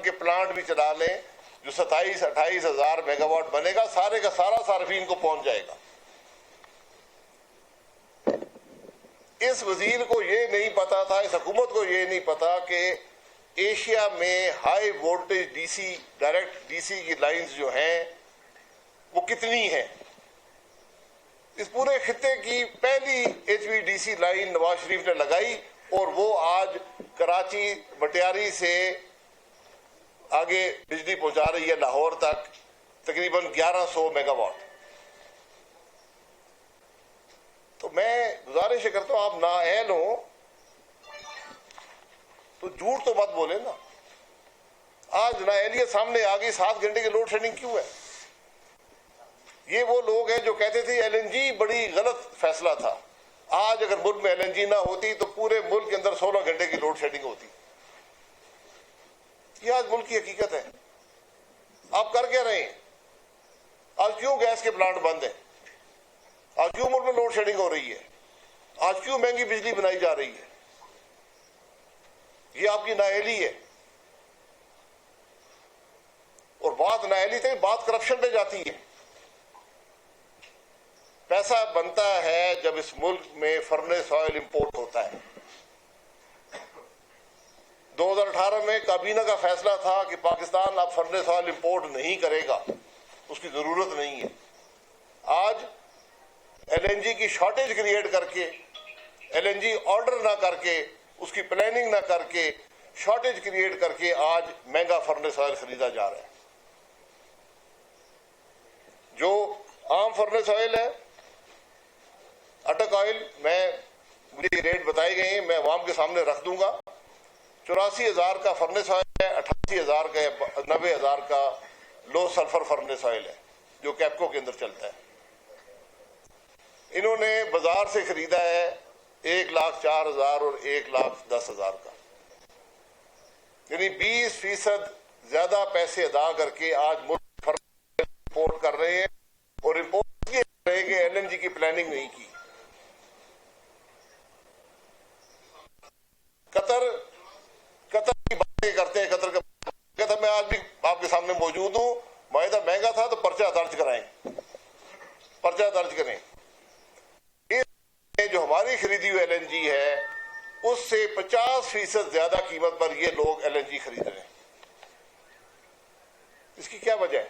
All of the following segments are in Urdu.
کے پلانٹ بھی چلا لیں جو 27-28 ہزار میگا واٹ بنے گا، سارے کا سارا صارفین کو پہنچ جائے گا۔ اس وزیر کو یہ نہیں پتا تھا، اس حکومت کو یہ نہیں پتا کہ ایشیا میں high voltage D C, direct D C کی لائنز جو ہیں وہ کتنی ہیں۔ اس پورے خطے کی پہلی ایچ وی D C line Nawaz Sharif نے لگائی، اور وہ آج کراچی بٹیاری سے آگے بجلی پہنچا رہی ہے لاہور تک، تقریباً 1100 میگا واٹ۔ تو میں گزارش کرتا ہوں، آپ نااہل ہوں تو جھوٹ تو مت بولے نا۔ آج نااہلیت سامنے آ گئی، 7 گھنٹے کی لوڈ شیڈنگ کیوں ہے؟ یہ وہ لوگ ہیں جو کہتے تھے ایل این جی بڑی غلط فیصلہ تھا۔ آج اگر ملک میں ایل این جی نہ ہوتی تو پورے ملک کے اندر 16 گھنٹے کی لوڈ شیڈنگ ہوتی۔ یہ آج ملک کی حقیقت ہے۔ آپ کر کیا رہے ہیں؟ آج کیوں گیس کے پلانٹ بند ہیں؟ آج کیوں ملک میں لوڈ شیڈنگ ہو رہی ہے؟ آج کیوں مہنگی بجلی بنائی جا رہی ہے؟ یہ آپ کی نااہلی ہے۔ اور بات نااہلی سے بات کرپشن پہ جاتی ہے۔ پیسہ بنتا ہے جب اس ملک میں فرنس آئل امپورٹ ہوتا ہے۔ 2018 میں کابینہ کا فیصلہ تھا کہ پاکستان اب فرنس آئل امپورٹ نہیں کرے گا، اس کی ضرورت نہیں ہے۔ آج ایل این جی کی شارٹیج کریٹ کر کے، ایل این جی آرڈر نہ کر کے، اس کی پلاننگ نہ کر کے، شارٹیج کریٹ کر کے آج مہنگا فرنس آئل خریدا جا رہا ہے۔ جو عام فرنس آئل ہے، اٹک آئل، مجھے ریٹ بتائے گئے ہیں، میں عوام کے سامنے رکھ دوں گا۔ 84,000 کا فرنس آئل ہے، 88,000 کا، 90,000 کا لو سلفر فرنس آئل ہے جو کیپکو کے اندر چلتا ہے۔ انہوں نے بازار سے خریدا ہے 1,04,000 اور 1,10,000 کا، یعنی 20% زیادہ پیسے ادا کر کے آج ملک امپورٹ کر رہے ہیں، اور امپورٹ یہ کر رہے ہیں کہ ایل این جی کی پلاننگ نہیں کی۔ قطر کی باتیں کرتے ہیں، قطر کا میں آج بھی آپ کے سامنے موجود ہوں۔ معاہدہ مہنگا تھا تو پرچہ درج کرائیں، پرچہ درج کریں۔ جو ہماری خریدی ہوئی ایل این جی ہے اس سے 50% زیادہ قیمت پر یہ لوگ ایل این جی خرید رہے ہیں۔ اس کی کیا وجہ ہے؟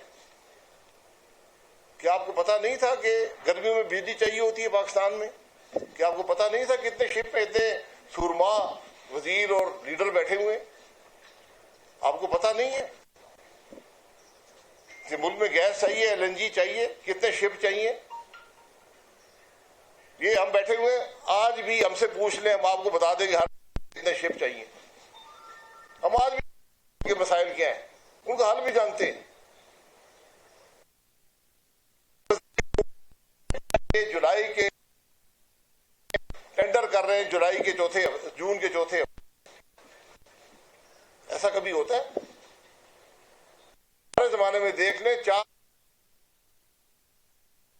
کیا آپ کو پتا نہیں تھا کہ گرمیوں میں بجلی چاہیے ہوتی ہے پاکستان میں؟ کیا آپ کو پتا نہیں تھا کتنے شپ میں اتنے سورما وزیر اور لیڈر بیٹھے ہوئے؟ آپ کو پتا نہیں ہے کہ ملک میں گیس چاہیے، ایل این جی چاہیے، کتنے شپ چاہیے؟ یہ ہم بیٹھے ہوئے، آج بھی ہم سے پوچھ لیں، ہم آپ کو بتا دیں کہ ہر کتنے شپ چاہیے۔ ہم آج بھی کے مسائل کیا ہیں ان کا حل بھی جانتے ہیں۔ جولائی کے ٹینڈر کر رہے ہیں، جون کے چوتھے، ایسا کبھی ہوتا ہے؟ پہلے زمانے میں دیکھ لیں، 4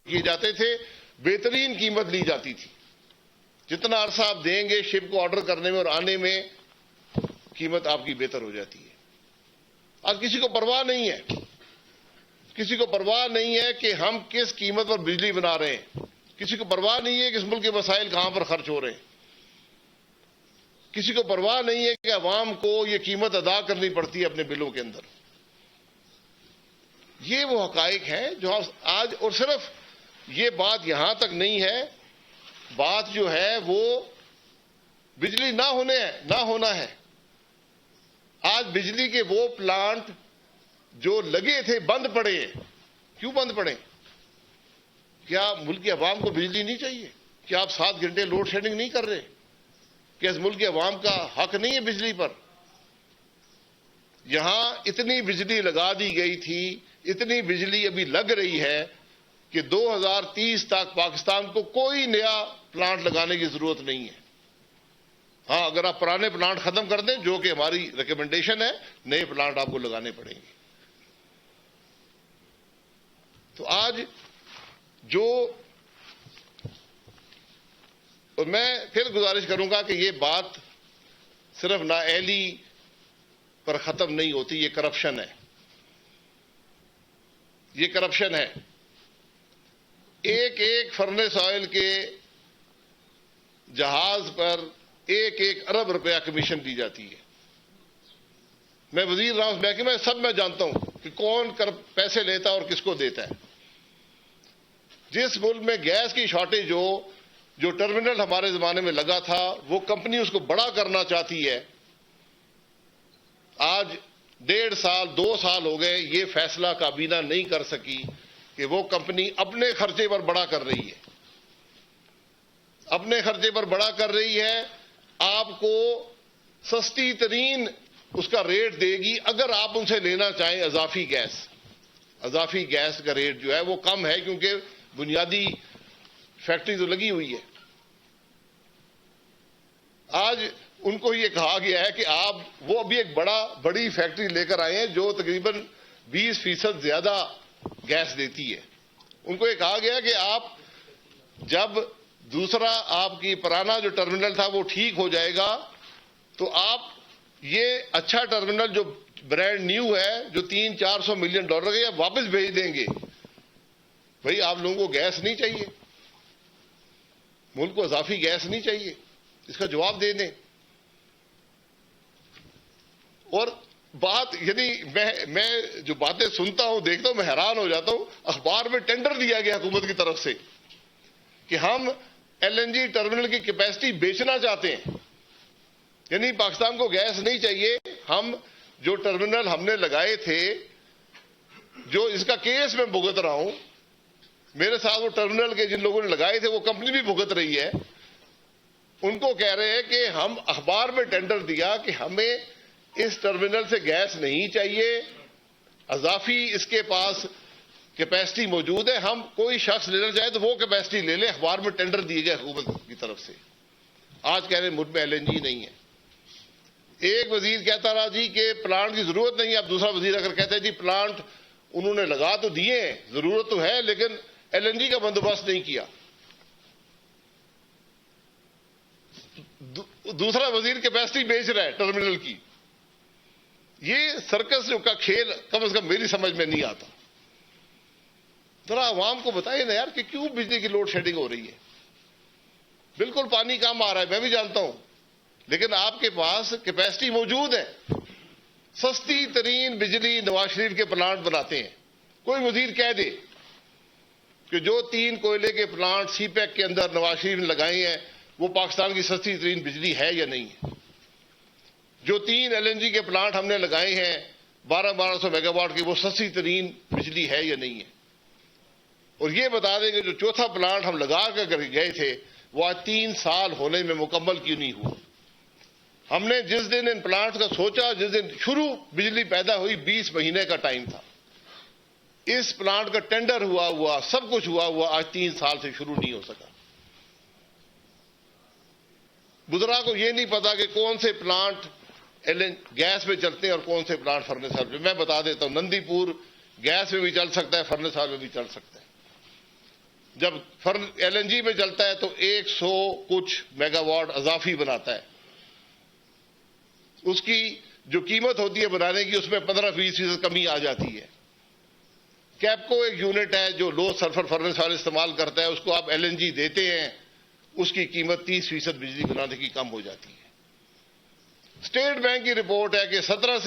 کیے جاتے تھے، بہترین قیمت لی جاتی تھی۔ جتنا عرصہ آپ دیں گے شپ کو آرڈر کرنے میں اور آنے میں، قیمت آپ کی بہتر ہو جاتی ہے۔ آج کسی کو پرواہ نہیں ہے، کسی کو پرواہ نہیں ہے کہ ہم کس قیمت پر بجلی بنا رہے ہیں، کسی کو پرواہ نہیں ہے کہ اس ملک کے وسائل کہاں پر خرچ ہو رہے ہیں، کسی کو پرواہ نہیں ہے کہ عوام کو یہ قیمت ادا کرنی پڑتی ہے اپنے بلوں کے اندر۔ یہ وہ حقائق ہیں جو آج، اور صرف یہ بات یہاں تک نہیں ہے، بات جو ہے وہ بجلی نہ ہونا ہے۔ آج بجلی کے وہ پلانٹ جو لگے تھے بند پڑے ہیں۔ کیوں بند پڑے؟ کیا ملک کی عوام کو بجلی نہیں چاہیے؟ کیا آپ 7 گھنٹے لوڈ شیڈنگ نہیں کر رہے؟ کیا اس ملک کی عوام کا حق نہیں ہے بجلی پر؟ یہاں اتنی بجلی لگا دی گئی تھی، اتنی بجلی ابھی لگ رہی ہے کہ 2030 تک پاکستان کو کوئی نیا پلانٹ لگانے کی ضرورت نہیں ہے۔ ہاں، اگر آپ پرانے پلانٹ ختم کر دیں، جو کہ ہماری ریکمنڈیشن ہے، نئے پلانٹ آپ کو لگانے پڑیں گے۔ تو آج جو، اور میں پھر گزارش کروں گا کہ یہ بات صرف نااہلی پر ختم نہیں ہوتی. یہ کرپشن ہے, یہ کرپشن ہے. ایک ایک فرنس آئل کے جہاز پر 1 ارب روپیہ کمیشن دی جاتی ہے. میں وزیر رہا ہوں محکمہ میں, سب میں جانتا ہوں کہ کون پیسے لیتا ہے اور کس کو دیتا ہے. جس ملک میں گیس کی شارٹیج ہو, جو ٹرمینل ہمارے زمانے میں لگا تھا, وہ کمپنی اس کو بڑا کرنا چاہتی ہے. آج 1.5 سال 2 سال ہو گئے, یہ فیصلہ کابینہ نہیں کر سکی کہ وہ کمپنی اپنے خرچے پر بڑا کر رہی ہے, اپنے خرچے پر بڑا کر رہی ہے. آپ کو سستی ترین اس کا ریٹ دے گی اگر آپ ان سے لینا چاہیں اضافی گیس. اضافی گیس کا ریٹ جو ہے وہ کم ہے کیونکہ بنیادی فیکٹری تو لگی ہوئی ہے. آج ان کو یہ کہا گیا ہے کہ آپ, وہ ابھی ایک بڑی فیکٹری لے کر آئے ہیں جو تقریباً 20% زیادہ گیس دیتی ہے. ان کو یہ کہا گیا کہ آپ جب دوسرا آپ کی پرانا جو ٹرمینل تھا وہ ٹھیک ہو جائے گا تو آپ یہ اچھا ٹرمینل جو برانڈ نیو ہے جو $300-400 ملین کا واپس بھیج دیں گے. بھئی آپ لوگوں کو گیس نہیں چاہیے, ملک کو اضافی گیس نہیں چاہیے, اس کا جواب دے دیں. اور بات یعنی میں جو باتیں سنتا ہوں دیکھتا ہوں میں حیران ہو جاتا ہوں. اخبار میں ٹینڈر دیا گیا حکومت کی طرف سے کہ ہم LNG ٹرمینل کی کیپیسٹی بیچنا چاہتے ہیں, یعنی پاکستان کو گیس نہیں چاہیے. ہم جو ٹرمینل ہم نے لگائے تھے, جو اس کا کیس میں بھگت رہا ہوں, میرے ساتھ وہ ٹرمینل کے جن لوگوں نے لگائے تھے وہ کمپنی بھی بھگت رہی ہے. ان کو کہہ رہے ہیں کہ ہم اخبار میں ٹینڈر دیا کہ ہمیں اس ٹرمینل سے گیس نہیں چاہیے, اضافی اس کے پاس کیپیسٹی موجود ہے, ہم کوئی شخص لینا چاہے تو وہ کیپیسٹی لے لے. اخبار میں ٹینڈر دیے گئے حکومت کی طرف سے. آج کہہ رہے ہیں ملک میں LNG نہیں ہے. ایک وزیر کہتا رہا جی کہ پلانٹ کی ضرورت نہیں ہے, اب دوسرا وزیر اگر کہتا ہے جی پلانٹ انہوں نے لگا تو دیے ہیں, ضرورت تو ہے لیکن LNG کا بندوبست نہیں کیا. دوسرا وزیر کیپیسٹی بیچ رہا ہے ٹرمینل کی. یہ سرکس کا کھیل کم از کم میری سمجھ میں نہیں آتا. ذرا عوام کو بتائیے نا یار کہ کیوں بجلی کی لوڈ شیڈنگ ہو رہی ہے. بالکل پانی کم آ رہا ہے, میں بھی جانتا ہوں, لیکن آپ کے پاس کیپیسٹی موجود ہے. سستی ترین بجلی نواز شریف کے پلانٹ بناتے ہیں. کوئی وزیر کہہ دے کہ جو 3 کوئلے کے پلانٹ سی پیک کے اندر نواز شریف نے لگائے ہیں وہ پاکستان کی سستی ترین بجلی ہے یا نہیں ہے. جو 3 LNG کے پلانٹ ہم نے لگائے ہیں 1200 میگا واٹ کی, وہ سستی ترین بجلی ہے یا نہیں ہے. اور یہ بتا دیں کہ جو چوتھا پلانٹ ہم لگا کر گئے تھے وہ آج 3 سال ہونے میں مکمل کیوں نہیں ہوا. ہم نے جس دن ان پلانٹ کا سوچا, جس دن شروع بجلی پیدا ہوئی 20 مہینے کا ٹائم تھا. اس پلانٹ کا ٹینڈر ہوا سب کچھ ہوا, آج 3 سال سے شروع نہیں ہو سکا. بزرگوں کو یہ نہیں پتا کہ کون سے پلانٹ گیس میں چلتے ہیں اور کون سے پلانٹ فرنس آئل میں. میں بتا دیتا ہوں, نندی پور گیس میں بھی چل سکتا ہے, فرنس آئل میں بھی چل سکتا ہے. جب LNG میں چلتا ہے تو 100 کچھ میگا واٹ اضافی بناتا ہے. اس کی جو قیمت ہوتی ہے بنانے کی, اس میں 15% کمی آ جاتی ہے. کیپکو ایک یونٹ ہے جو لو سلفر فرنس آئل استعمال کرتا ہے, اس کو آپ LNG دیتے ہیں, اس کی قیمت 30% بجلی بنانے کی کم ہو جاتی ہے. اسٹیٹ بینک کی رپورٹ ہے کہ 2017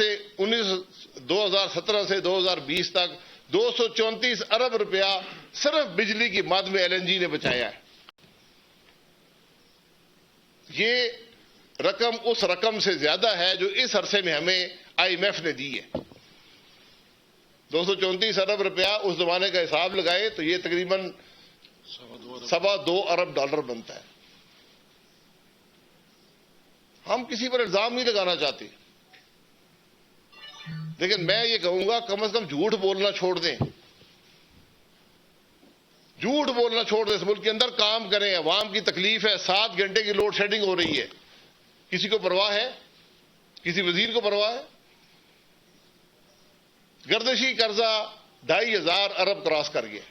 سے 2020 تک 234 ارب روپیہ صرف بجلی کی مد میں LNG نے بچایا ہے. یہ رقم اس رقم سے زیادہ ہے جو اس عرصے میں ہمیں IMF نے دی ہے. 234 ارب روپیہ اس زمانے کا حساب لگائے تو یہ تقریباً $2.25 ارب بنتا ہے. ہم کسی پر الزام نہیں لگانا چاہتے, لیکن میں یہ کہوں گا کم از کم جھوٹ بولنا چھوڑ دیں. جھوٹ بولنا چھوڑ دیں, اس ملک کے اندر کام کریں. عوام کی تکلیف ہے, 7 گھنٹے کی لوڈ شیڈنگ ہو رہی ہے. کسی کو پرواہ ہے؟ کسی وزیر کو پرواہ ہے؟ گردشی قرضہ 2500 ارب کراس کر گیا,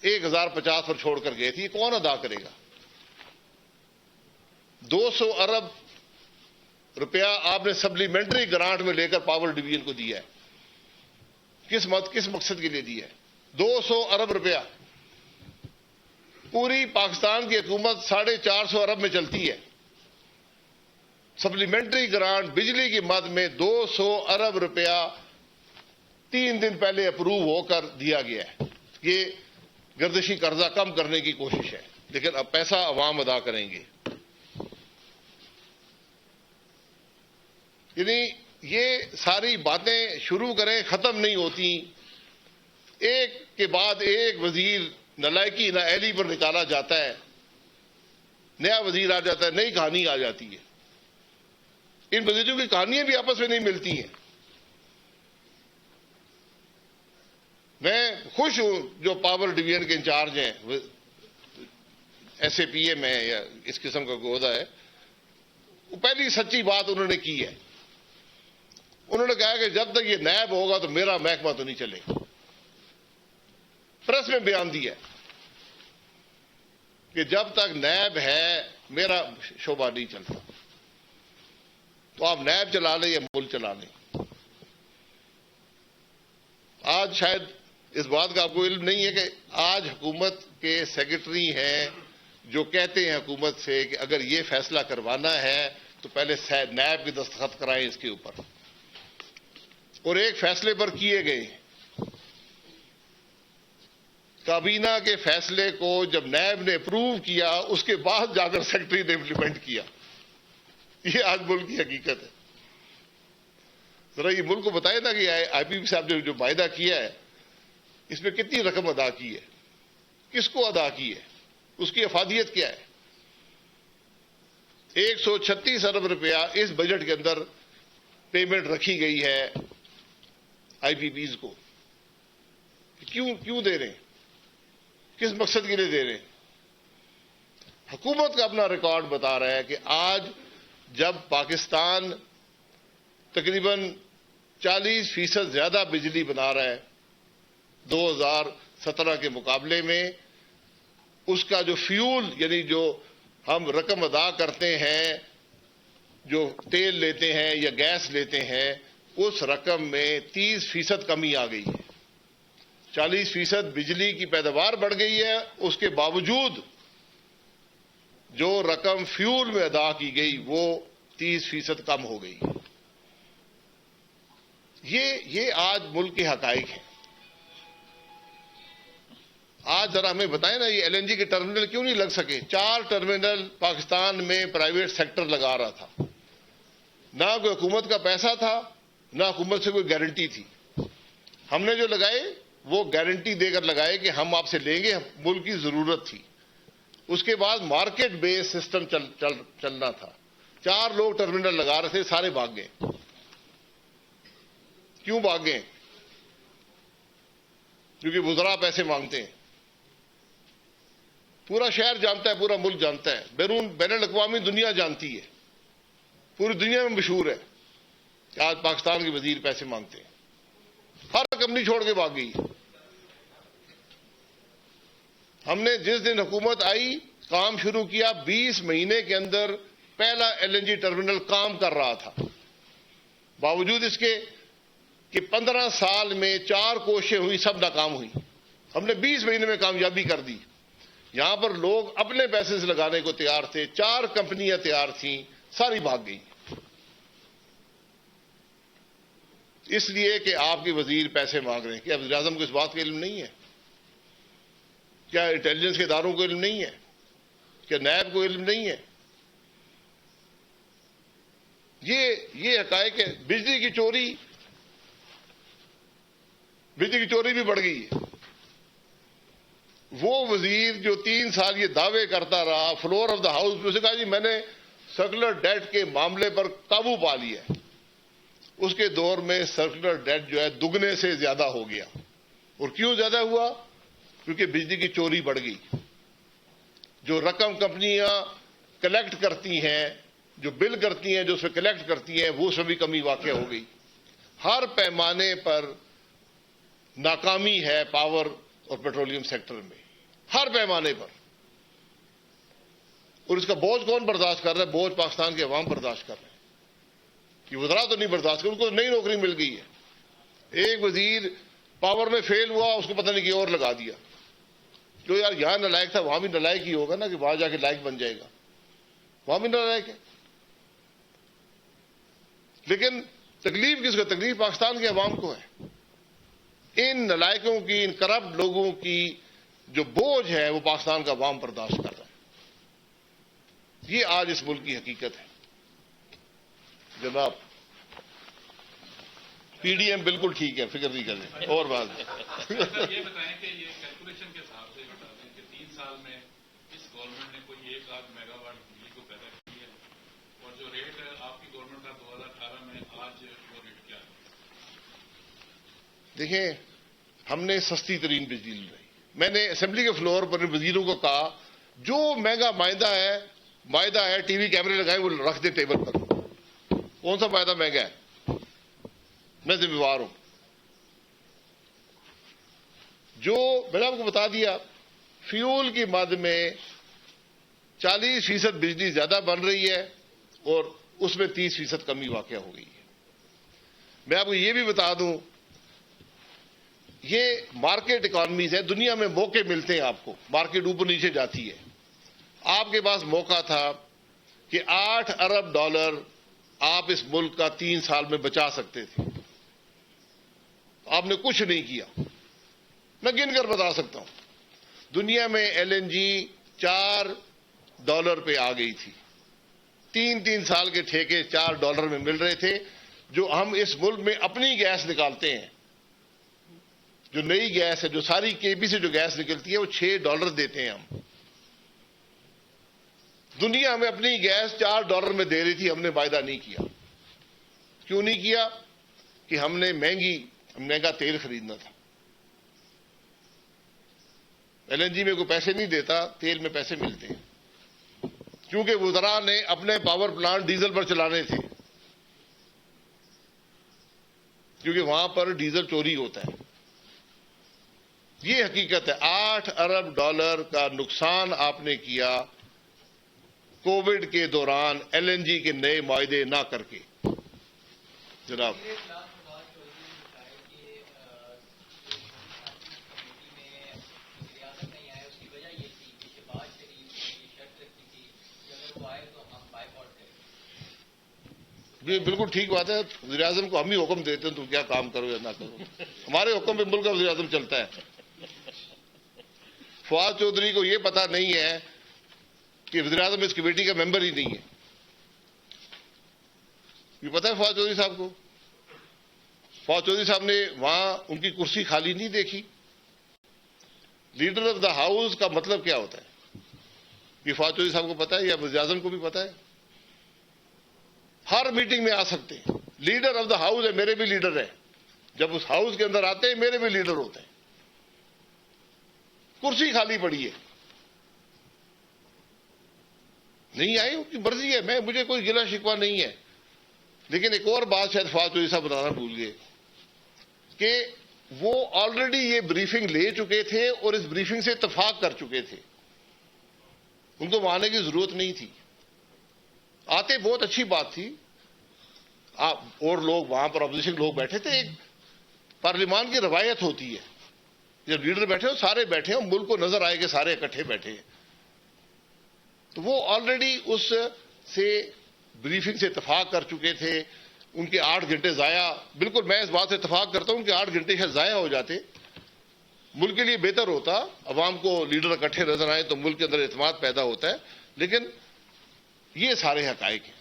1050 پر چھوڑ کر گئے تھے. یہ کون ادا کرے گا؟ 200 ارب روپیہ آپ نے سپلیمنٹری گرانٹ میں لے کر پاور ڈویژن کو دیا ہے. کس مقصد کے لیے دیا ہے؟ 200 ارب روپیہ. پوری پاکستان کی حکومت 450 ارب میں چلتی ہے. سپلیمنٹری گرانٹ بجلی کی مد میں 200 ارب روپیہ 3 دن پہلے اپروو ہو کر دیا گیا ہے. یہ گردشی قرضہ کم کرنے کی کوشش ہے، لیکن اب پیسہ عوام ادا کریں گے. یعنی یہ ساری باتیں شروع کریں ختم نہیں ہوتی. ایک کے بعد ایک وزیر نالائکی نااہلی پر نکالا جاتا ہے، نیا وزیر آ جاتا ہے، نئی کہانی آ جاتی ہے. ان وزیروں کی کہانیاں بھی آپس میں نہیں ملتی ہیں. میں خوش ہوں جو پاور ڈویژن کے انچارج ہیں، ایس اے پی اے میں یا اس قسم کا عہدہ ہے. وہ پہلی سچی بات انہوں نے کی ہے. انہوں نے کہا کہ جب تک یہ نیب ہوگا تو میرا محکمہ تو نہیں چلے گا. پریس میں بیان دیا کہ جب تک نیب ہے میرا شعبہ نہیں چلتا. تو آپ نیب چلا لیں یا ملک چلا لیں. آج شاید اس بات کا آپ کو علم نہیں ہے کہ آج حکومت کے سیکرٹری ہیں جو کہتے ہیں حکومت سے کہ اگر یہ فیصلہ کروانا ہے تو پہلے نیب کے دستخط کرائیں اس کے اوپر. اور ایک فیصلے پر کیے گئے. کابینہ کے فیصلے کو جب نیب نے اپروو کیا اس کے بعد جا کر سیکرٹری نے امپلیمنٹ کیا. یہ آج ملک کی حقیقت ہے. ذرا یہ ملک کو بتائے نا کہ آئی پی پی صاحب نے جو معاہدہ کیا ہے اس میں کتنی رقم ادا کی ہے، کس کو ادا کی ہے، اس کی افادیت کیا ہے. 136 ارب روپیہ اس بجٹ کے اندر پیمنٹ رکھی گئی ہے آئی پی پیز کو. کیوں دے رہے ہیں؟ کس مقصد کے لیے دے رہے ہیں؟ حکومت کا اپنا ریکارڈ بتا رہا ہے کہ آج جب پاکستان تقریباً 40% زیادہ بجلی بنا رہا ہے 2017 کے مقابلے میں، اس کا جو فیول یعنی جو ہم رقم ادا کرتے ہیں، جو تیل لیتے ہیں یا گیس لیتے ہیں، اس رقم میں 30% کمی آ گئی ہے. 40% بجلی کی پیداوار بڑھ گئی ہے، اس کے باوجود جو رقم فیول میں ادا کی گئی وہ 30% کم ہو گئی. یہ آج ملک کے حقائق ہیں. آج ذرا ہمیں بتائیں نا یہ ایل این جی کے ٹرمینل کیوں نہیں لگ سکے؟ 4 ٹرمینل پاکستان میں پرائیویٹ سیکٹر لگا رہا تھا. نہ کوئی حکومت کا پیسہ تھا، نہ حکومت سے کوئی گارنٹی تھی. ہم نے جو لگائے وہ گارنٹی دے کر لگائے کہ ہم آپ سے لیں گے، ملک کی ضرورت تھی. اس کے بعد مارکیٹ بیس سسٹم چلنا تھا. 4 لوگ ٹرمینل لگا رہے تھے، سارے بھاگ گئے. کیوں بھاگ گئے؟ کیونکہ وزراء پیسے مانگتے ہیں. پورا شہر جانتا ہے، پورا ملک جانتا ہے، بین الاقوامی دنیا جانتی ہے، پوری دنیا میں مشہور ہے کہ آج پاکستان کے وزیر پیسے مانگتے ہیں. ہر کمپنی چھوڑ کے بھاگ گئی. ہم نے جس دن حکومت آئی کام شروع کیا، 20 مہینے کے اندر پہلا ایل این جی ٹرمینل کام کر رہا تھا. باوجود اس کے کہ 15 سال میں 4 کوششیں ہوئی، سب ناکام ہوئی. ہم نے 20 مہینے میں کامیابی کر دی. یہاں پر لوگ اپنے پیسے سے لگانے کو تیار تھے، 4 کمپنیاں تیار تھیں، ساری بھاگ گئی. اس لیے کہ آپ کے وزیر پیسے مانگ رہے ہیں. کیا وزیر اعظم کو اس بات کا علم نہیں ہے؟ کیا انٹیلیجنس کے اداروں کو علم نہیں ہے؟ کیا نیب کو علم نہیں ہے؟ یہ حقائق ہے. بجلی کی چوری بھی بڑھ گئی ہے. وہ وزیر جو 3 سال یہ دعوے کرتا رہا فلور آف دا ہاؤس میں، سے کہا جی میں نے سرکولر ڈیٹ کے معاملے پر قابو پا لیا. اس کے دور میں سرکولر ڈیٹ جو ہے دگنے سے زیادہ ہو گیا. اور کیوں زیادہ ہوا؟ کیونکہ بجلی کی چوری بڑھ گئی. جو رقم کمپنیاں کلیکٹ کرتی ہیں، جو بل کرتی ہیں، جو اس میں کلیکٹ کرتی ہیں، وہ اس میں بھی کمی واقع ہو گئی. ہر پیمانے پر ناکامی ہے پاور اور پیٹرولیم سیکٹر میں، ہر پیمانے پر. اور اس کا بوجھ کون برداشت کر رہا ہے؟ بوجھ پاکستان کے عوام برداشت کر رہے ہیں. کہ وزراء تو نہیں برداشت کر، ان کو نئی نوکری مل گئی ہے، ایک وزیر پاور میں فیل ہوا، اس کو پتہ نہیں کہ اور لگا دیا، جو یار یہاں نالائق تھا وہاں بھی نالائق ہی ہوگا نا، کہ وہاں جا کے لائق بن جائے گا، وہاں بھی نالائق ہے۔ لیکن تکلیف کس کو؟ تکلیف پاکستان کے عوام کو ہے۔ ان نالائقوں کی، ان کرپٹ لوگوں کی جو بوجھ ہے وہ پاکستان کا عوام برداشت کر رہا ہے۔ یہ آج اس ملک کی حقیقت ہے۔ جناب پی ڈی ایم بالکل ٹھیک ہے، فکر نہیں کریں، اور بات یہ بتائیں کہ یہ کیلکولیشن کے حساب سے بتا دیں کہ 3 سال میں اس گورنمنٹ نے کوئی 1 لاکھ میگا واٹ بجلی کو پیدا کی ہے، اور جو ریٹ ہے آپ کی گورنمنٹ کا 2018 میں، آج وہ ریٹ کیا ہے؟ دیکھیں، ہم نے سستی ترین بجلی لائی۔ میں نے اسمبلی کے فلور پر وزیروں کو کہا جو مہنگا معاہدہ ہے ٹی وی کیمرے لگائے وہ رکھ دے ٹیبل پر، کون سا معاہدہ مہنگا ہے، میں ذمہ دار ہوں۔ جو میں نے آپ کو بتا دیا، فیول کی مد میں 40% بجلی زیادہ بن رہی ہے اور اس میں 30% کمی واقع ہو گئی ہے۔ میں آپ کو یہ بھی بتا دوں، یہ مارکیٹ اکانومیز ہے، دنیا میں موقع ملتے ہیں آپ کو، مارکیٹ اوپر نیچے جاتی ہے۔ آپ کے پاس موقع تھا کہ $8 ارب آپ اس ملک کا 3 سال میں بچا سکتے تھے، آپ نے کچھ نہیں کیا۔ میں گن کر بتا سکتا ہوں، دنیا میں ایل این جی $4 پہ آ گئی تھی، 3 سال کے ٹھیکے $4 میں مل رہے تھے۔ جو ہم اس ملک میں اپنی گیس نکالتے ہیں، جو نئی گیس ہے، جو ساری کے پی سے جو گیس نکلتی ہے، وہ $6 دیتے ہیں ہم۔ دنیا ہمیں اپنی گیس $4 میں دے رہی تھی، ہم نے وعدہ نہیں کیا۔ کیوں نہیں کیا؟ کہ ہم نے مہنگا تیل خریدنا تھا۔ ایل این جی میں کوئی پیسے نہیں دیتا، تیل میں پیسے ملتے ہیں، کیونکہ وزراء نے اپنے پاور پلانٹ ڈیزل پر چلانے تھے، کیونکہ وہاں پر ڈیزل چوری ہوتا ہے۔ یہ حقیقت ہے۔ $8 ارب کا نقصان آپ نے کیا کووڈ کے دوران ایل این جی کے نئے معاہدے نہ کر کے۔ جناب بالکل ٹھیک بات ہے، وزیر اعظم کو ہم ہی حکم دیتے ہیں تم کیا کام کرو یا نہ کرو، ہمارے حکم پہ ملک کا وزیر اعظم چلتا ہے۔ فواد چودھری کو یہ پتا نہیں ہے کہ وزیر اعظم اس کمیٹی کا ممبر ہی نہیں ہے، یہ پتا ہے فواد چودھری صاحب کو؟ فواد چودھری صاحب نے وہاں ان کی کرسی خالی نہیں دیکھی۔ لیڈر آف دا ہاؤس کا مطلب کیا ہوتا ہے، یہ فواد چودھری صاحب کو پتا ہے یا وزیر اعظم کو بھی پتا ہے؟ ہر میٹنگ میں آ سکتے ہیں، لیڈر آف دا ہاؤس ہے، میرے بھی لیڈر ہیں، جب اس ہاؤس کے اندر آتے ہیں میرے بھی لیڈر ہوتے ہیں۔ کرسی خالی پڑی ہے، نہیں آئی، ان کی مرضی ہے، مجھے کوئی گلہ شکوہ نہیں ہے۔ لیکن ایک اور بات شاید فواد چودھری صاحب بتانا بھول گئے کہ وہ آلریڈی یہ بریفنگ لے چکے تھے اور اس بریفنگ سے اتفاق کر چکے تھے، ان کو وہاں آنے کی ضرورت نہیں تھی۔ آتے بہت اچھی بات تھی، اور لوگ وہاں پر اپوزیشن لوگ بیٹھے تھے۔ ایک پارلیمان کی روایت ہوتی ہے، جب لیڈر بیٹھے ہو سارے بیٹھے ہوں، ملک کو نظر آئے کہ سارے اکٹھے بیٹھے ہیں، تو وہ آلریڈی اس سے بریفنگ سے اتفاق کر چکے تھے۔ ان کے 8 گھنٹے ضائع، بالکل میں اس بات سے اتفاق کرتا ہوں کہ 8 گھنٹے شاید ضائع ہو جاتے، ملک کے لیے بہتر ہوتا، عوام کو لیڈر اکٹھے نظر آئے تو ملک کے اندر اعتماد پیدا ہوتا ہے۔ لیکن یہ سارے حقائق ہیں۔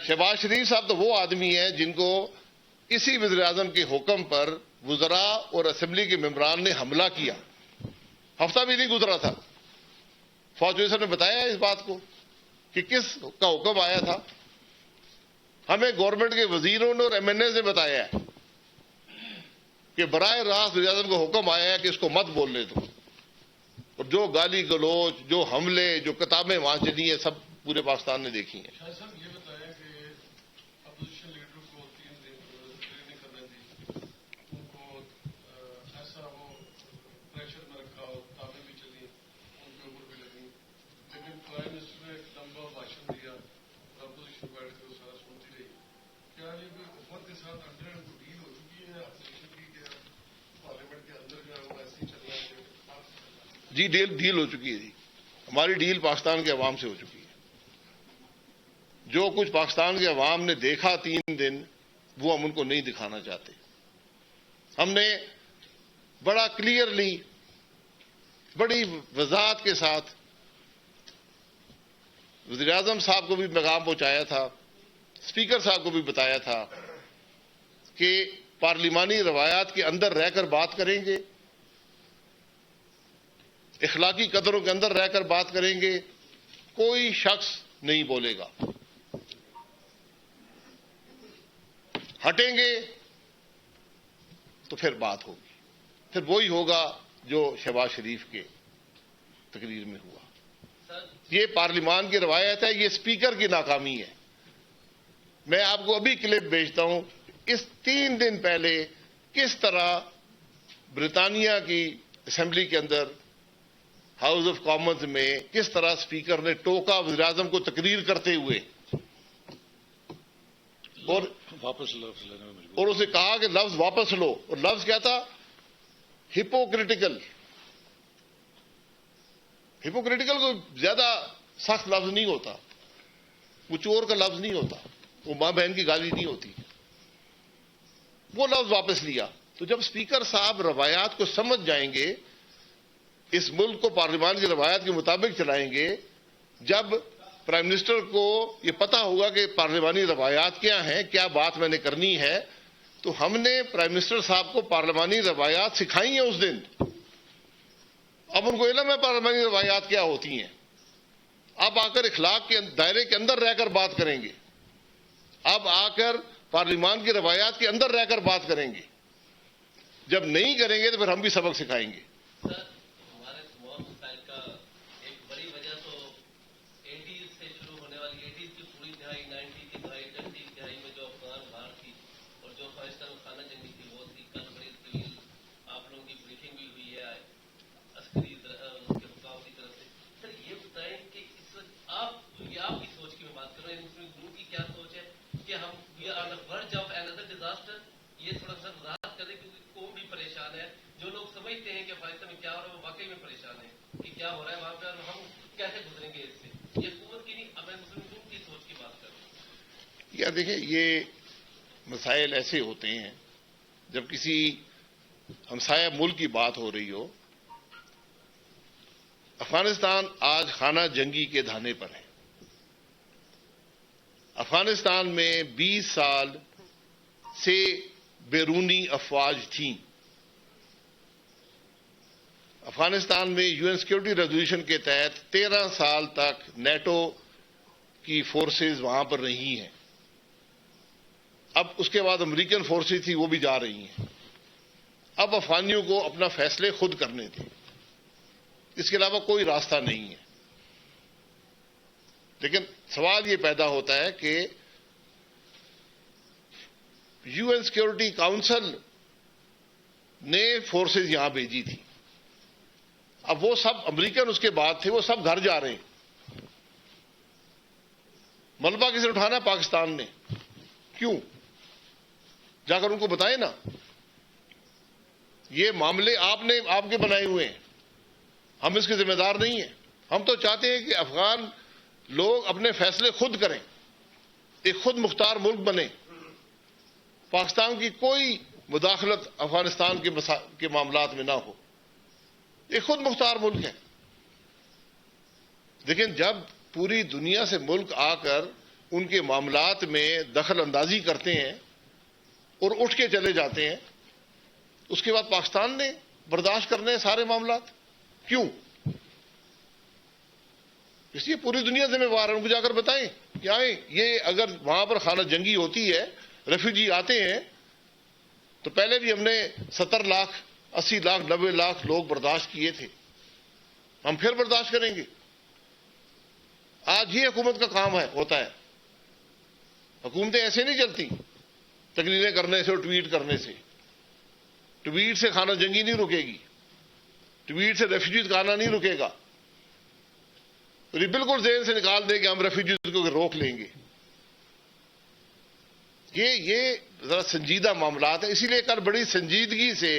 شہباز شریف صاحب تو وہ آدمی ہیں جن کو اسی وزیر اعظم کے حکم پر وزراء اور اسمبلی کے ممبران نے حملہ کیا، ہفتہ بھی نہیں گزرا تھا۔ فواد چودھری صاحب نے بتایا اس بات کو کہ کس کا حکم آیا تھا، ہمیں گورنمنٹ کے وزیروں نے اور ایم این اے نے بتایا ہے کہ براہ راست وزیر اعظم کو حکم آیا ہے کہ اس کو مت بولنے دو، اور جو گالی گلوچ، جو حملے، جو کتابیں وہاں چلی ہیں، سب پورے پاکستان نے دیکھی ہیں۔ شاہ صاحب یہ بتایا کہ اپوزیشن لیڈر کو 3 دن ٹریننگ کرنے دی، ان کو ایسا وہ پریشر میں رکھا ہو، کتابیں بھی چلی، ان کے اوپر بھی لگی، لیکن پرائم منسٹر نے ایک لمبا بھاشن دیا اور اپوزیشن بیٹھ کے وہ سارا سنتی رہی۔ جی ڈیل ہو چکی ہے جی. ہماری ڈیل پاکستان کے عوام سے ہو چکی ہے. جو کچھ پاکستان کے عوام نے دیکھا 3 دن وہ ہم ان کو نہیں دکھانا چاہتے. ہم نے بڑا کلیئرلی بڑی وضاحت کے ساتھ وزیر اعظم صاحب کو بھی پیغام پہنچایا تھا, اسپیکر صاحب کو بھی بتایا تھا کہ پارلیمانی روایات کے اندر رہ کر بات کریں گے, اخلاقی قدروں کے اندر رہ کر بات کریں گے, کوئی شخص نہیں بولے گا. ہٹیں گے تو پھر بات ہوگی, پھر وہی ہوگا جو شہباز شریف کے تقریر میں ہوا. یہ پارلیمان کی روایت ہے, یہ اسپیکر کی ناکامی ہے. میں آپ کو ابھی کلپ بھیجتا ہوں, اس 3 دن پہلے کس طرح برطانیہ کی اسمبلی کے اندر ہاؤس آف کامنز میں کس طرح اسپیکر نے ٹوکا وزیر اعظم کو تقریر کرتے ہوئے, اور واپس لفظ لینے میں مجبور. اور اسے کہا کہ لفظ واپس لو, اور لفظ کیا تھا؟ ہپوکریٹیکل. ہپوکریٹیکل کوئی زیادہ سخت لفظ نہیں ہوتا, وہ چور کا لفظ نہیں ہوتا, وہ ماں بہن کی گالی نہیں ہوتی. وہ لفظ واپس لیا. تو جب اسپیکر صاحب روایات کو سمجھ جائیں گے, اس ملک کو پارلیمان کی روایات کے مطابق چلائیں گے, جب پرائم منسٹر کو یہ پتا ہوگا کہ پارلیمانی روایات کیا ہیں, کیا بات میں نے کرنی ہے, تو ہم نے پرائم منسٹر صاحب کو پارلیمانی روایات سکھائی ہیں اس دن. اب ان کو علم ہے پارلیمانی روایات کیا ہوتی ہیں. اب آ کر اخلاق کے دائرے کے اندر رہ کر بات کریں گے, اب آ کر پارلیمان کی روایات کے اندر رہ کر بات کریں گے. جب نہیں کریں گے تو پھر ہم بھی سبق سکھائیں گے. ہمارے تمام مسائل کا ایک بڑی وجہ تو 80s سے شروع ہونے والی 80s کی پوری دہائی, 90 کی دہائی, 10 کی دہائی میں جو افغان بار تھی اور جو پاکستان خانہ جنگی تھی وہ تھی. کل بڑی طویل آپ لوگوں کی بریفنگ بھی ہوئی ہے عسکری ان کے حکام کی طرف سے. سر یہ بتائیں کہ اس وقت آپ کی سوچ کی میں بات کر رہا ہوں, مسلم گروپ کی کیا سوچ ہے کہ ہم we are on the verge of another disaster. یہ تھوڑا سا وضاحت کر دیں کیونکہ قوم بھی پریشان ہے. جو لوگ سمجھتے ہیں کہ افغانستان میں کیا ہو رہا ہے وہ واقعی میں پریشان ہیں کہ کیا ہو رہا ہے وہاں پہ اور ہم کیسے گزریں گے اس سے. یہ حکومت کی نہیں, اب میں مسلم گروپ کی سوچ کی بات کر رہا ہوں. یا دیکھیں, یہ مسائل ایسے ہوتے ہیں جب کسی ہمسایہ ملک کی بات ہو رہی ہو. افغانستان آج خانہ جنگی کے دھانے پر ہے. افغانستان میں 20 سال سے بیرونی افواج تھیں. افغانستان میں یو این سیکورٹی ریزولوشن کے تحت 13 سال تک نیٹو کی فورسز وہاں پر رہی ہیں. اب اس کے بعد امریکن فورسز تھی وہ بھی جا رہی ہیں. اب افغانیوں کو اپنا فیصلے خود کرنے تھے, اس کے علاوہ کوئی راستہ نہیں ہے. لیکن سوال یہ پیدا ہوتا ہے کہ یو این سیکورٹی کاؤنسل نے فورسز یہاں بھیجی تھی. اب وہ سب امریکن اس کے بعد تھے, وہ سب گھر جا رہے ہیں. ملبہ کس نے اٹھانا؟ پاکستان نے. کیوں؟ جا کر ان کو بتائیں نا, یہ معاملے آپ کے بنائے ہوئے ہیں, ہم اس کے ذمہ دار نہیں ہیں. ہم تو چاہتے ہیں کہ افغان لوگ اپنے فیصلے خود کریں, ایک خود مختار ملک بنے. پاکستان کی کوئی مداخلت افغانستان کے معاملات میں نہ ہو. ایک خود مختار ملک ہے. لیکن جب پوری دنیا سے ملک آ کر ان کے معاملات میں دخل اندازی کرتے ہیں اور اٹھ کے چلے جاتے ہیں, اس کے بعد پاکستان نے برداشت کرنے ہیں سارے معاملات. کیوں؟ اس لیے پوری دنیا ذمہ وار ہے. ان کو جا کر بتائیں کہ آئیں, یہ اگر وہاں پر خانہ جنگی ہوتی ہے, ریفیوجی آتے ہیں, تو پہلے بھی ہم نے 70 لاکھ 80 لاکھ 90 لاکھ لوگ برداشت کیے تھے, ہم پھر برداشت کریں گے. آج یہ حکومت کا کام ہوتا ہے. حکومتیں ایسے نہیں چلتی تقریریں کرنے سے اور ٹویٹ کرنے سے. ٹویٹ سے خانہ جنگی نہیں رکے گی, ٹویٹ سے ریفیوجیز کا آنا نہیں رکے گا. تو یہ بالکل ذہن سے نکال دیں کہ ہم ریفیوجیز کو روک لیں گے. یہ ذرا سنجیدہ معاملات ہیں. اسی لیے کل بڑی سنجیدگی سے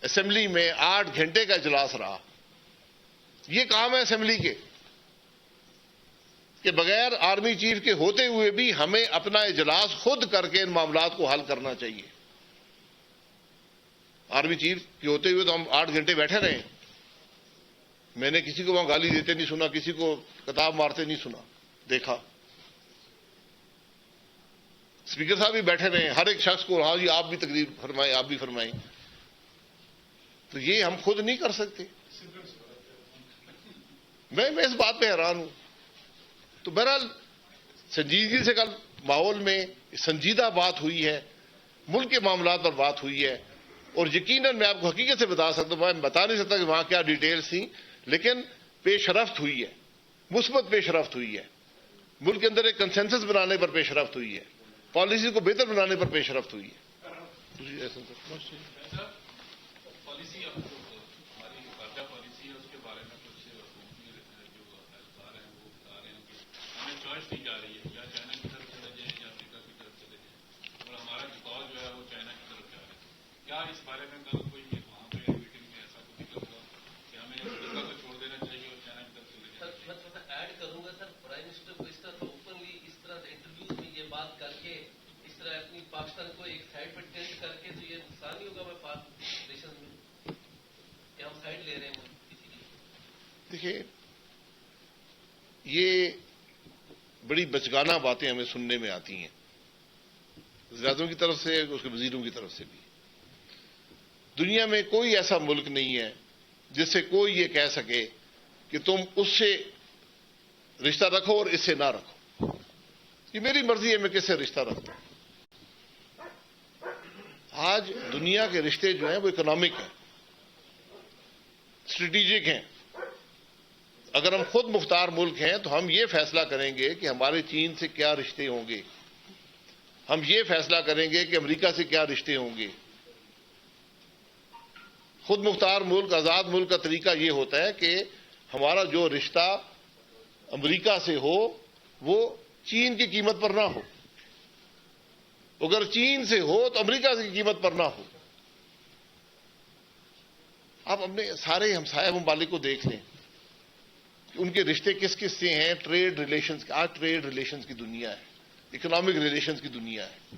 اسمبلی میں 8 گھنٹے کا اجلاس رہا. یہ کام ہے اسمبلی کے کہ بغیر آرمی چیف کے ہوتے ہوئے بھی ہمیں اپنا اجلاس خود کر کے ان معاملات کو حل کرنا چاہیے. آرمی چیف کے ہوتے ہوئے تو ہم 8 گھنٹے بیٹھے رہے. میں نے کسی کو وہاں گالی دیتے نہیں سنا, کسی کو کتاب مارتے نہیں سنا, دیکھا. اسپیکر صاحب بھی بیٹھے رہے, ہر ایک شخص کو ہاں جی آپ بھی تقریر فرمائیں, آپ بھی فرمائیں. تو یہ ہم خود نہیں کر سکتے. میں اس بات پہ حیران ہوں. تو بہرحال سنجیدگی سے کل ماحول میں سنجیدہ بات ہوئی ہے, ملک کے معاملات پر بات ہوئی ہے, اور یقیناً میں آپ کو حقیقت سے بتا سکتا ہوں, میں بتا نہیں سکتا کہ وہاں کیا ڈیٹیلز تھیں, لیکن پیش رفت ہوئی ہے, مثبت پیش رفت ہوئی ہے. ملک کے اندر ایک کنسنسس بنانے پر پیش رفت ہوئی ہے, پالیسی کو بہتر بنانے پر پیش رفت ہوئی ہے. پالیسی ہماری خارجہ پالیسی ہے, اس کے بارے میں کچھ حکومتی جو اخبار ہیں وہ بتا رہے ہیں کہ ہمیں چوائس دی جا رہی ہے, یا چائنا کی طرف چلے جائیں یا افریقہ کی طرف چلے جائیں, اور ہمارا جھکاؤ جو ہے وہ چائنا کی طرف جا رہا ہے. کیا اس بارے میں کل کوئی وہاں پہ میٹنگ میں ایسا کوئی ذکر ہوا کہ ہمیں افریقہ کو چھوڑ دینا چاہیے اور چائنا کی طرف چلے جانا چاہیے؟ میں تھوڑا ایڈ کروں گا سر, پرائم منسٹر کو اس طرح اوپنلی اس طرح انٹرویوز میں یہ بات کر کے اس طرح اپنی پاکستان کو ایک سائڈ پہ ٹینٹ کر کے, تو یہ نقصان نہیں ہوگا میں پاک ریلیشن میں کہ ہم سائڈ لے رہے ہیں کسی کی؟ دیکھیے, یہ بڑی بچگانہ باتیں ہمیں سننے میں آتی ہیں, وزیراعظم کی طرف سے, اس کے وزیروں کی طرف سے بھی. دنیا میں کوئی ایسا ملک نہیں ہے جس سے کوئی یہ کہہ سکے کہ تم اس سے رشتہ رکھو اور اس سے نہ رکھو. یہ میری مرضی ہے میں کس سے رشتہ رکھتا ہوں. آج دنیا کے رشتے جو ہیں وہ اکنامک ہیں, اسٹریٹجک ہیں. اگر ہم خود مختار ملک ہیں تو ہم یہ فیصلہ کریں گے کہ ہمارے چین سے کیا رشتے ہوں گے, ہم یہ فیصلہ کریں گے کہ امریکہ سے کیا رشتے ہوں گے. خود مختار ملک, آزاد ملک کا طریقہ یہ ہوتا ہے کہ ہمارا جو رشتہ امریکہ سے ہو وہ چین کی قیمت پر نہ ہو, اگر چین سے ہو تو امریکہ کی قیمت پر نہ ہو. آپ اپنے سارے ہمسایہ ممالک کو دیکھ لیں کہ ان کے رشتے کس کس سے ہیں. ٹریڈ ریلیشنز, آج ٹریڈ ریلیشنز کی دنیا ہے, اکنامک ریلیشنز کی دنیا ہے.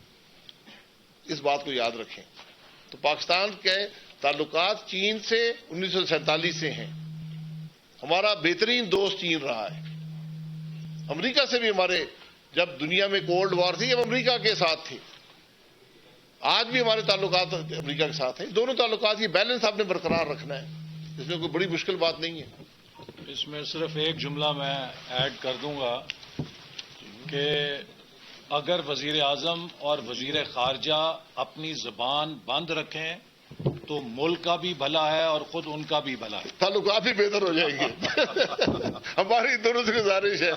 اس بات کو یاد رکھیں. تو پاکستان کے تعلقات چین سے 1947 سے ہیں. ہمارا بہترین دوست چین رہا ہے. امریکہ سے بھی ہمارے, جب دنیا میں کولڈ وار تھی جب امریکہ کے ساتھ تھے, آج بھی ہمارے تعلقات امریکہ کے ساتھ ہیں. دونوں تعلقات, یہ بیلنس آپ نے برقرار رکھنا ہے, اس میں کوئی بڑی مشکل بات نہیں ہے. اس میں صرف ایک جملہ میں ایڈ کر دوں گا کہ اگر وزیر اعظم اور وزیر خارجہ اپنی زبان بند رکھیں تو ملک کا بھی بھلا ہے اور خود ان کا بھی بھلا ہے. تعلقات ہی بہتر ہو جائیں گے. ہماری دونوں سے گزارش ہے.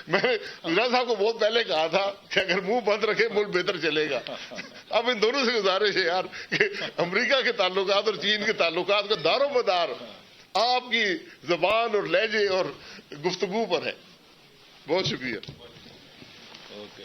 میں نے وزیر صاحب کو بہت پہلے کہا تھا کہ اگر منہ بند رکھے ملک بہتر چلے گا. اب ان دونوں سے گزارش ہے یار کہ امریکہ کے تعلقات اور چین کے تعلقات کا دار و مدار آپ کی زبان اور لہجے اور گفتگو پر ہے. بہت شکریہ. اوکے.